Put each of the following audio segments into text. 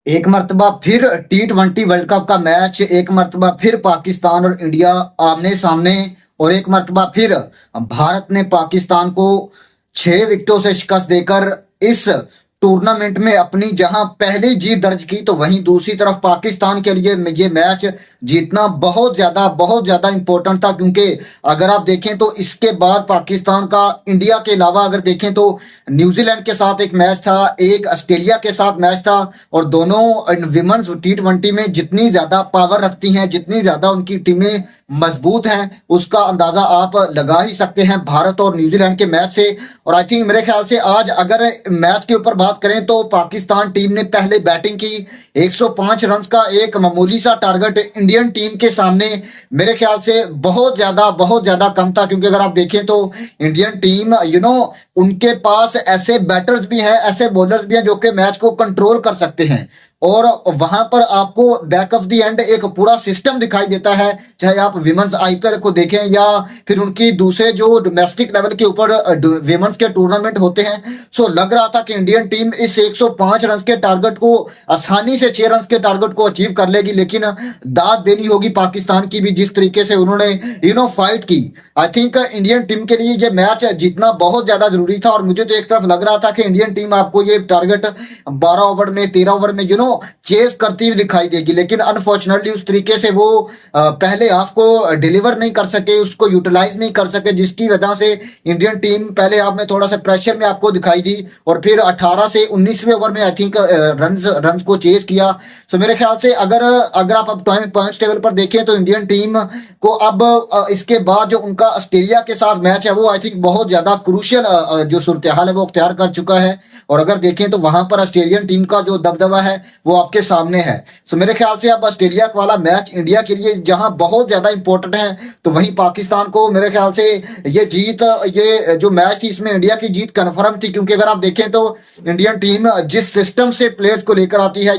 एक मर्तबा फिर T20 वर्ल्ड कप का मैच, एक मर्तबा फिर पाकिस्तान और इंडिया आमने सामने, और एक मर्तबा फिर भारत ने पाकिस्तान को 6 विकेटों से शिकस्त देकर इस टूर्नामेंट में अपनी जहां पहली जीत दर्ज की, तो वहीं दूसरी तरफ पाकिस्तान के लिए ये मैच जीतना बहुत ज्यादा इंपॉर्टेंट था। क्योंकि अगर आप देखें तो इसके बाद पाकिस्तान का इंडिया के अलावा अगर देखें तो न्यूजीलैंड के साथ एक मैच था, एक ऑस्ट्रेलिया के साथ मैच था, और दोनों विमेंस T20 में जितनी ज्यादा पावर रखती हैं, जितनी ज्यादा उनकी टीमें मजबूत हैं, उसका अंदाजा आप लगा ही सकते हैं भारत और न्यूजीलैंड के मैच से। और आई थिंक मेरे ख्याल से आज अगर मैच के ऊपर बात करें तो पाकिस्तान टीम ने पहले बैटिंग की, 105 रन का एक मामूली सा टारगेट इंडियन टीम के सामने मेरे ख्याल से बहुत ज्यादा कम था। क्योंकि अगर आप देखें तो इंडियन टीम उनके पास ऐसे बैटर्स भी हैं, ऐसे बॉलर्स भी हैं जो कि मैच को कंट्रोल कर सकते हैं, और वहां पर आपको बैक ऑफ द एंड एक पूरा सिस्टम दिखाई देता है। चाहे आप विमेंस आईपीएल को देखें या फिर उनकी दूसरे जो डोमेस्टिक लेवल के ऊपर विमेंस के टूर्नामेंट होते हैं, सो लग रहा था कि इंडियन टीम इस 105 रन के टारगेट को आसानी से 6 रन के टारगेट को अचीव कर लेगी। लेकिन दाद देनी होगी पाकिस्तान की भी, जिस तरीके से उन्होंने फाइट की। आई थिंक इंडियन टीम के लिए ये मैच जीतना बहुत ज्यादा जरूरी था, और मुझे तो एक तरफ लग रहा था कि इंडियन टीम आपको ये टारगेट 12 ओवर में, 13 ओवर में चेस करती हुई दिखाई देगी। लेकिन अनफॉर्चुनेटली उस तरीके से वो पहले हाफ को डिलीवर नहीं कर सके, उसको यूटिलाइज नहीं कर सके, जिसकी वजह से इंडियन टीम पहले हाफ में थोड़ा सा प्रेशर में आपको दिखाई दी, और फिर 18 से 19वें ओवर में आई थिंक रन को चेस किया। सो मेरे ख्याल से अगर आप पॉइंट्स टेबल पर देखें तो इंडियन टीम को अब इसके बाद जो उनका ऑस्ट्रेलिया के साथ मैच है वो आई थिंक बहुत ज्यादा क्रूशियल जो सूरत हाल है वो अख्तियार कर चुका है। और अगर देखें तो वहां पर ऑस्ट्रेलियन टीम का जो दबदबा है वो आपके सामने है। सो मेरे ख्याल से अब ऑस्ट्रेलिया वाला मैच इंडिया के लिए जहां बहुत ज्यादा इंपॉर्टेंट है, तो वहीं पाकिस्तान को मेरे ख्याल से ये जो मैच थी इसमें इंडिया की जीत कन्फर्म थी। क्योंकि अगर आप देखें तो इंडियन टीम जिस सिस्टम से प्लेयर्स को लेकर आती है,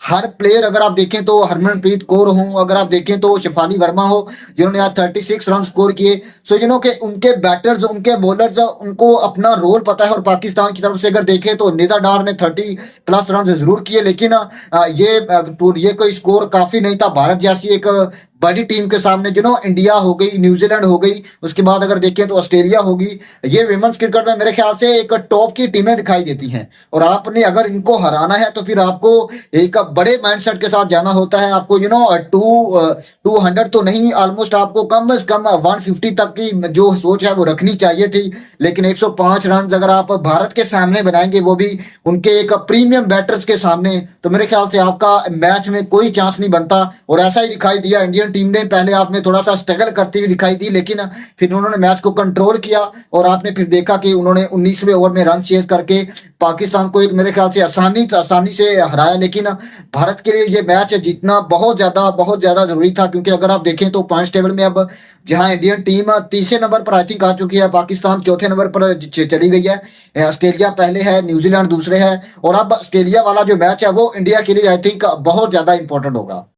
हर प्लेयर, अगर आप देखें तो हरमनप्रीत कौर हो, अगर आप देखें तो शिफाली वर्मा हो, जिन्होंने आज 36 रन स्कोर किए। सो कि उनके बैटर्स, उनके बॉलर्स, उनको अपना रोल पता है। और पाकिस्तान की तरफ से अगर देखें तो निदा डार ने 30+ रन जरूर किए, लेकिन ये कोई स्कोर काफी नहीं था भारत जैसी एक बड़ी टीम के सामने। इंडिया हो गई, न्यूजीलैंड हो गई, उसके बाद अगर देखें तो ऑस्ट्रेलिया होगी। ये विमेंस क्रिकेट में मेरे ख्याल से एक टॉप की टीमें दिखाई देती हैं, और आपने अगर इनको हराना है तो फिर आपको एक बड़े माइंडसेट के साथ जाना होता है। आपको 200 तो नहीं, ऑलमोस्ट आपको कम से कम 150 तक की जो सोच है वो रखनी चाहिए थी। लेकिन 105 रन अगर आप भारत के सामने बनाएंगे, वो भी उनके एक प्रीमियम बैटर्स के सामने, तो मेरे ख्याल से आपका मैच में कोई चांस नहीं बनता। और ऐसा ही दिखाई दिया, इंडियन टीम ने पहले हाफ में थोड़ा सा स्ट्रगल करती हुई दिखाई दी, लेकिन फिर उन्होंने मैच को कंट्रोल किया, और आपने फिर देखा कि उन्होंने 19वें ओवर में रन चेज करके पाकिस्तान को एक मेरे ख्याल से आसानी से हराया। लेकिन भारत के लिए ये मैच जीतना बहुत ज्यादा जरूरी था। क्योंकि अगर आप देखें तो पॉइंट्स टेबल में अब जहां इंडियन टीम तीसरे नंबर पर आई थिंक आ चुकी है, पाकिस्तान चौथे नंबर पर चली गई है, ऑस्ट्रेलिया पहले है, न्यूजीलैंड दूसरे है, और अब ऑस्ट्रेलिया वाला जो मैच है वो इंडिया के लिए आई थिंक बहुत ज्यादा इंपॉर्टेंट होगा।